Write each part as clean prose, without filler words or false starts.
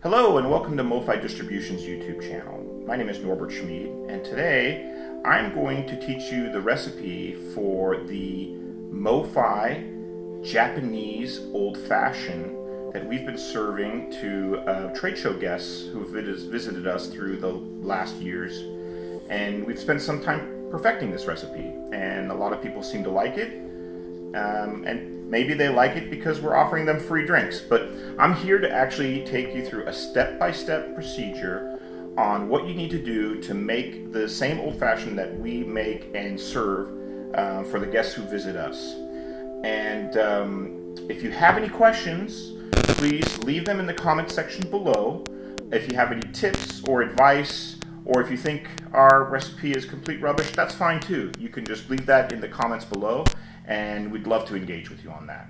Hello and welcome to MoFi Distribution's YouTube channel. My name is Norbert and today I'm going to teach you the recipe for the MoFi Japanese Old Fashioned that we've been serving to trade show guests who have visited us through the last years. And we've spent some time perfecting this recipe, and a lot of people seem to like it. And maybe they like it because we're offering them free drinks, but I'm here to actually take you through a step-by-step procedure on what you need to do to make the same old-fashioned that we make and serve for the guests who visit us. And if you have any questions, please leave them in the comment section below. If you have any tips or advice, or if you think our recipe is complete rubbish, that's fine too. You can just leave that in the comments below, and we'd love to engage with you on that.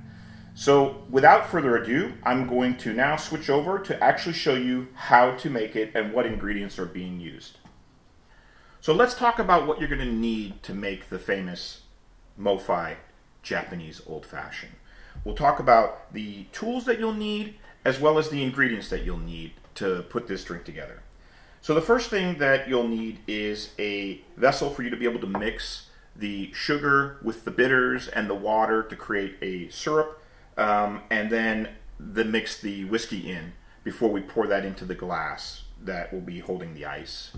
So without further ado, I'm going to now switch over to actually show you how to make it and what ingredients are being used. So let's talk about what you're going to need to make the famous MoFi Japanese Old Fashioned. We'll talk about the tools that you'll need as well as the ingredients that you'll need to put this drink together. So the first thing that you'll need is a vessel for you to be able to mix the sugar with the bitters and the water to create a syrup, and then mix the whiskey in before we pour that into the glass that will be holding the ice.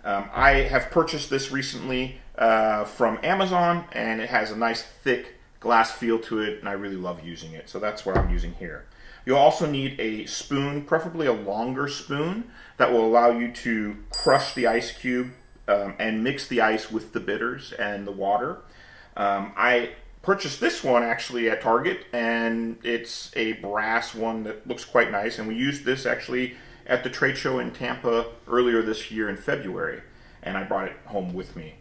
I have purchased this recently from Amazon, and it has a nice thick glass feel to it, and I really love using it, so that's what I'm using here. You'll also need a spoon, preferably a longer spoon, that will allow you to crush the ice cube and mix the ice with the bitters and the water. I purchased this one actually at Target, and it's a brass one that looks quite nice, and we used this actually at the trade show in Tampa earlier this year in February, and I brought it home with me.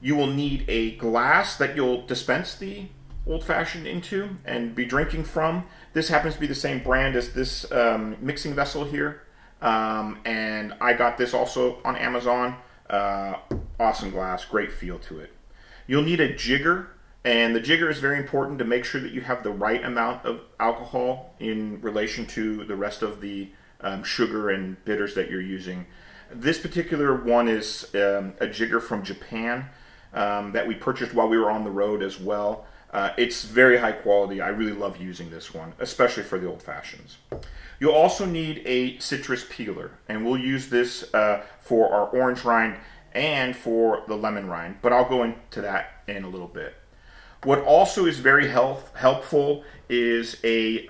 You will need a glass that you'll dispense the old-fashioned into and be drinking from. This happens to be the same brand as this mixing vessel here, and I got this also on Amazon. Awesome glass, great feel to it. You'll need a jigger, and the jigger is very important to make sure that you have the right amount of alcohol in relation to the rest of the sugar and bitters that you're using. This particular one is a jigger from Japan that we purchased while we were on the road as well. It's very high quality. I really love using this one, especially for the old fashions. You'll also need a citrus peeler, and we'll use this for our orange rind and for the lemon rind, but I'll go into that in a little bit. What also is very helpful is a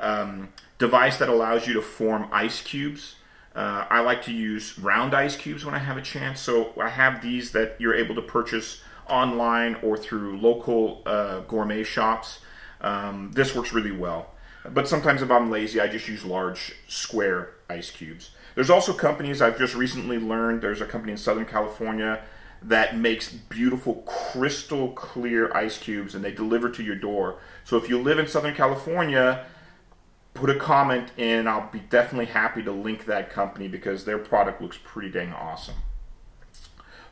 device that allows you to form ice cubes. I like to use round ice cubes when I have a chance, so I have these that you're able to purchase online or through local gourmet shops. This works really well. But sometimes if I'm lazy, I just use large square ice cubes. There's also companies, I've just recently learned, there's a company in Southern California that makes beautiful crystal clear ice cubes, and they deliver to your door. So if you live in Southern California, put a comment in. I'll be definitely happy to link that company because their product looks pretty dang awesome.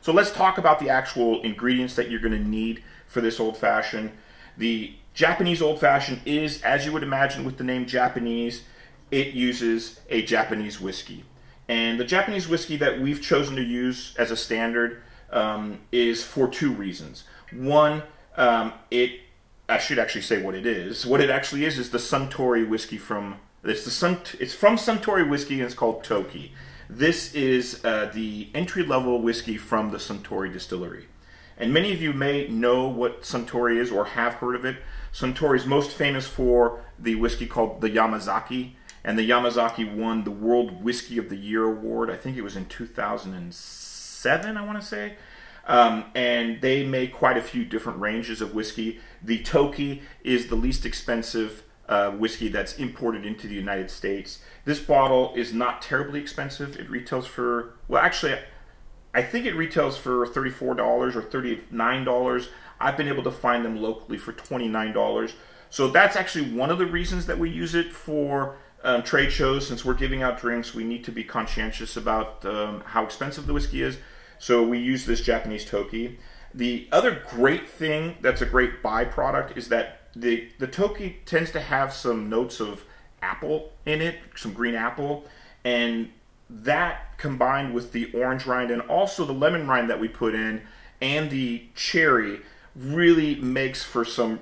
So let's talk about the actual ingredients that you're going to need for this old fashioned. The Japanese old fashioned is, as you would imagine with the name Japanese, it uses a Japanese whiskey. And the Japanese whiskey that we've chosen to use as a standard is for two reasons. One, I should actually say what it is. What it actually is the Suntory whiskey it's from Suntory whiskey, and it's called Toki. This is the entry-level whiskey from the Suntory distillery. And many of you may know what Suntory is or have heard of it. Suntory is most famous for the whiskey called the Yamazaki. And the Yamazaki won the World Whiskey of the Year award. I think it was in 2007, I want to say. And they make quite a few different ranges of whiskey. The Toki is the least expensive whiskey that's imported into the United States. This bottle is not terribly expensive. It retails for, well, actually, I think it retails for $34 or $39. I've been able to find them locally for $29. So that's actually one of the reasons that we use it for trade shows. Since we're giving out drinks, we need to be conscientious about how expensive the whiskey is. So we use this Japanese Toki. The other great thing that's a great byproduct is that the Toki tends to have some notes of apple in it, some green apple, And that combined with the orange rind and also the lemon rind that we put in and the cherry really makes for some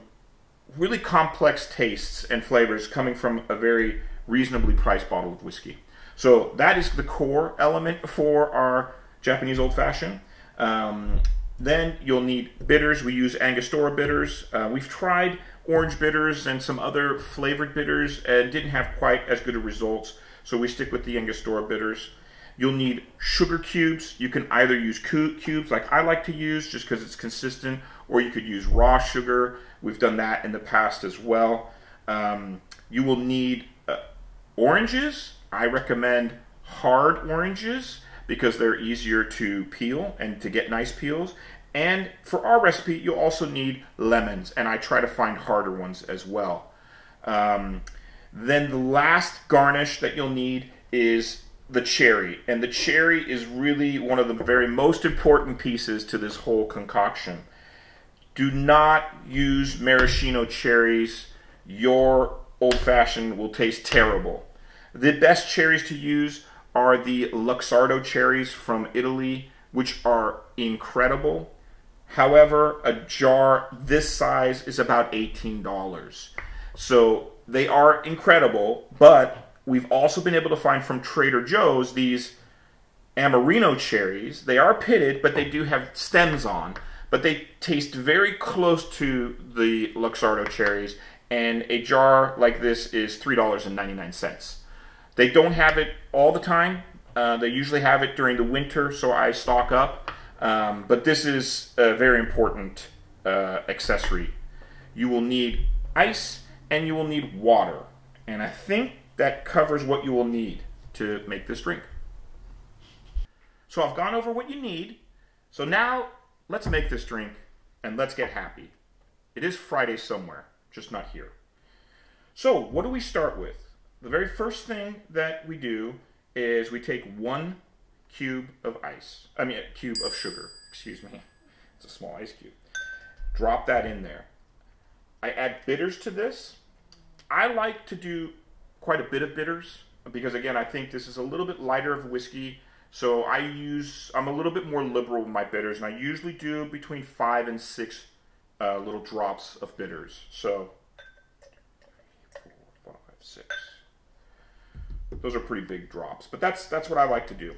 really complex tastes and flavors coming from a very reasonably priced bottle of whiskey. So that is the core element for our Japanese Old Fashioned. Then you'll need bitters. We use Angostura Bitters. We've tried orange bitters and some other flavored bitters and didn't have quite as good of results, so we stick with the Angostura Bitters. You'll need sugar cubes. You can either use cubes like I like to use just because it's consistent, or you could use raw sugar. We've done that in the past as well. You will need oranges. I recommend hard oranges because they're easier to peel and to get nice peels. And for our recipe, you'll also need lemons, and I try to find harder ones as well. Then the last garnish that you'll need is the cherry, and the cherry is really one of the very most important pieces to this whole concoction. Do not use maraschino cherries. Your Old Fashioned will taste terrible. The best cherries to use are the Luxardo cherries from Italy, which are incredible. However, a jar this size is about $18. So they are incredible, but we've also been able to find from Trader Joe's these Amorino cherries. They are pitted, but they do have stems on, but they taste very close to the Luxardo cherries, and a jar like this is $3.99. They don't have it all the time. They usually have it during the winter, so I stock up. But this is a very important accessory. You will need ice and you will need water. And I think that covers what you will need to make this drink. So I've gone over what you need. So now let's make this drink and let's get happy. It is Friday somewhere, just not here. So what do we start with? The very first thing that we do is we take 1 cube of cube of sugar, excuse me. It's a small ice cube. Drop that in there. I add bitters to this. I like to do quite a bit of bitters because, again, I think this is a little bit lighter of whiskey. So I'm a little bit more liberal with my bitters, and I usually do between 5 and 6 little drops of bitters. So 3, 4, 5, 6. Those are pretty big drops, but that's what I like to do.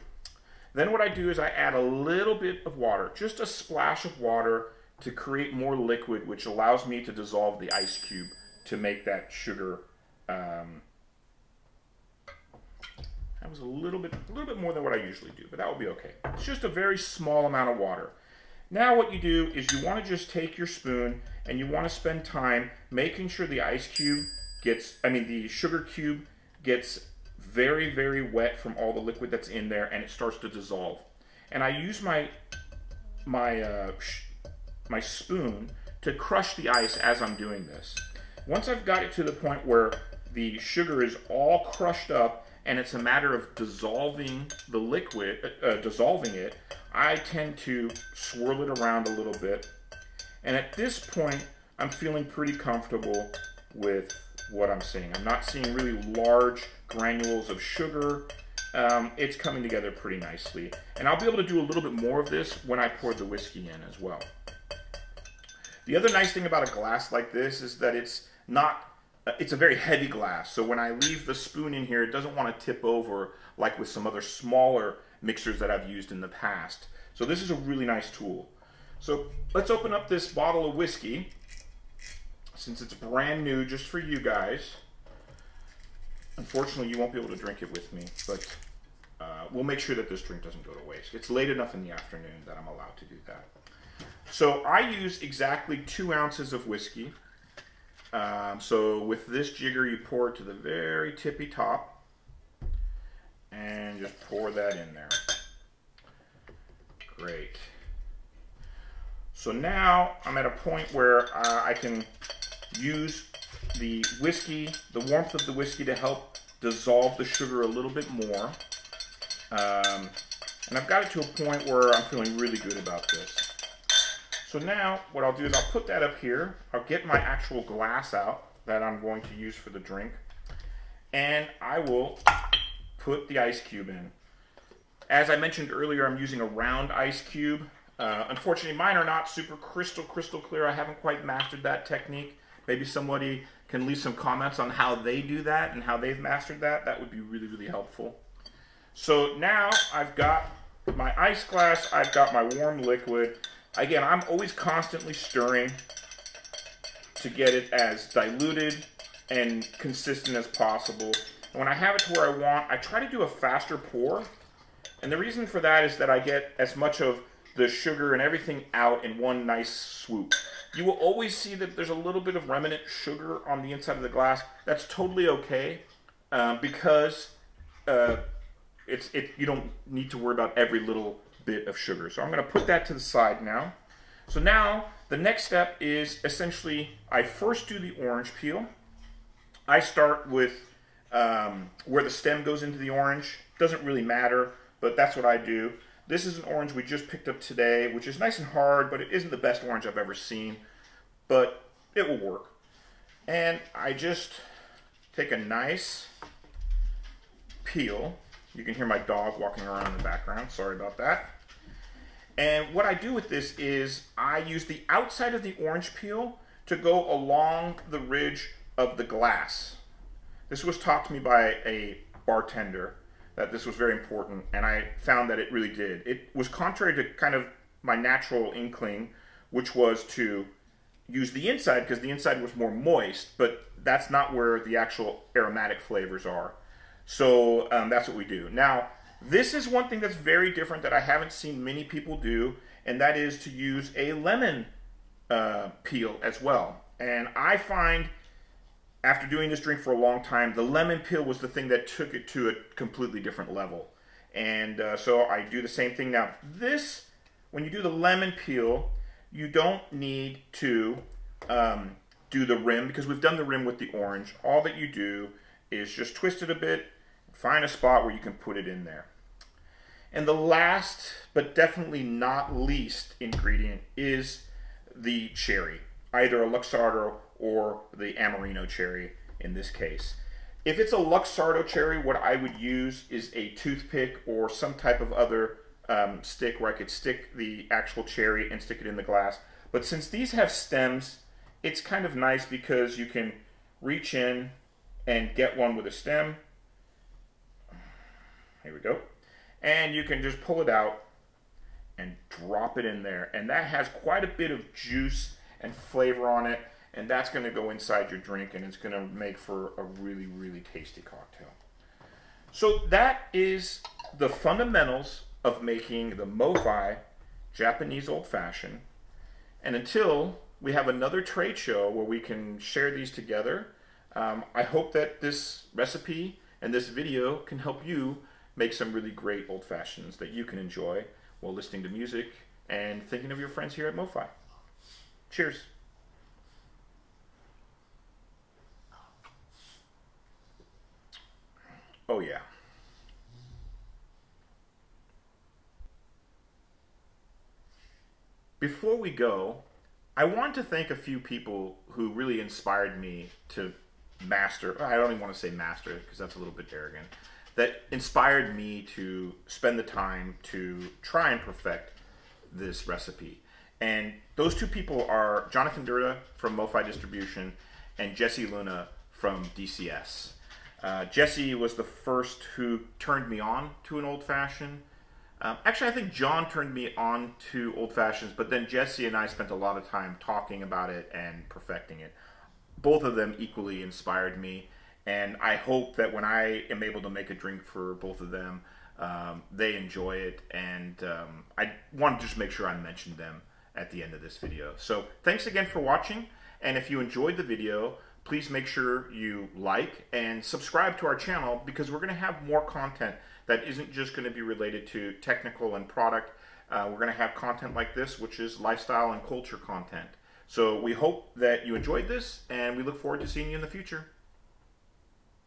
Then what I do is I add a little bit of water, just a splash of water to create more liquid, which allows me to dissolve the ice cube to make that sugar. That was a little bit more than what I usually do, but that will be okay. It's just a very small amount of water. Now what you do is you want to just take your spoon and you want to spend time making sure the the sugar cube gets very, very wet from all the liquid that's in there, and it starts to dissolve. And I use my spoon to crush the ice as I'm doing this. Once I've got it to the point where the sugar is all crushed up and it's a matter of dissolving the liquid, dissolving it, I tend to swirl it around a little bit. And at this point, I'm feeling pretty comfortable with what I'm seeing. I'm not seeing really large granules of sugar. It's coming together pretty nicely. And I'll be able to do a little bit more of this when I pour the whiskey in as well. The other nice thing about a glass like this is that it's a very heavy glass. So when I leave the spoon in here, it doesn't want to tip over like with some other smaller mixers that I've used in the past. So this is a really nice tool. So let's open up this bottle of whiskey, since it's brand new just for you guys. Unfortunately, you won't be able to drink it with me, but we'll make sure that this drink doesn't go to waste. It's late enough in the afternoon that I'm allowed to do that. So I use exactly 2 ounces of whiskey. So with this jigger, you pour it to the very tippy top and just pour that in there. Great. So now I'm at a point where I can use the whiskey, the warmth of the whiskey, to help dissolve the sugar a little bit more. And I've got it to a point where I'm feeling really good about this. So now what I'll do is I'll put that up here. I'll get my actual glass out that I'm going to use for the drink. And I will put the ice cube in. As I mentioned earlier, I'm using a round ice cube. Unfortunately, mine are not super crystal clear. I haven't quite mastered that technique. Maybe somebody can leave some comments on how they do that and how they've mastered that. That would be really helpful. So now I've got my ice glass, I've got my warm liquid. Again, I'm always constantly stirring to get it as diluted and consistent as possible. And when I have it to where I want, I try to do a faster pour. And the reason for that is that I get as much of the sugar and everything out in one nice swoop. You will always see that there's a little bit of remnant sugar on the inside of the glass. That's totally okay because you don't need to worry about every little bit of sugar. So I'm going to put that to the side now. So now the next step is essentially I first do the orange peel. I start with where the stem goes into the orange. Doesn't really matter, but that's what I do. This is an orange we just picked up today, which is nice and hard, but it isn't the best orange I've ever seen. But it will work. And I just take a nice peel. You can hear my dog walking around in the background. Sorry about that. And what I do with this is I use the outside of the orange peel to go along the ridge of the glass. This was taught to me by a bartender, that this was very important, and I found that it really did. It was contrary to kind of my natural inkling, which was to use the inside because the inside was more moist, but that's not where the actual aromatic flavors are. So that's what we do. Now, this is one thing that's very different that I haven't seen many people do, and that is to use a lemon peel as well. And I find, after doing this drink for a long time, the lemon peel was the thing that took it to a completely different level. And so I do the same thing now. This, when you do the lemon peel, you don't need to do the rim because we've done the rim with the orange. All that you do is just twist it a bit, find a spot where you can put it in there. And the last, but definitely not least ingredient is the cherry, either a Luxardo or the Amorino cherry in this case. If it's a Luxardo cherry, what I would use is a toothpick or some type of other stick where I could stick the actual cherry and stick it in the glass. But since these have stems, it's kind of nice because you can reach in and get one with a stem. Here we go. And you can just pull it out and drop it in there. And that has quite a bit of juice and flavor on it. And that's going to go inside your drink, and it's going to make for a really tasty cocktail. So that is the fundamentals of making the MoFi Japanese Old Fashioned. And until we have another trade show where we can share these together, I hope that this recipe and this video can help you make some really great old fashions that you can enjoy while listening to music and thinking of your friends here at MoFi. Cheers. Oh yeah. Before we go, I want to thank a few people who really inspired me to master, I don't even want to say master because that's a little bit arrogant, that inspired me to spend the time to try and perfect this recipe. And those two people are Jonathan Durda from MoFi Distribution and Jesse Luna from DCS. Jesse was the first who turned me on to an old fashioned. Actually, I think John turned me on to old fashions, but then Jesse and I spent a lot of time talking about it and perfecting it. Both of them equally inspired me, and I hope that when I am able to make a drink for both of them, they enjoy it, and I want to just make sure I mention them at the end of this video. So thanks again for watching, and if you enjoyed the video, please make sure you like and subscribe to our channel because we're going to have more content that isn't just going to be related to technical and product. We're going to have content like this, which is lifestyle and culture content. So we hope that you enjoyed this, and we look forward to seeing you in the future.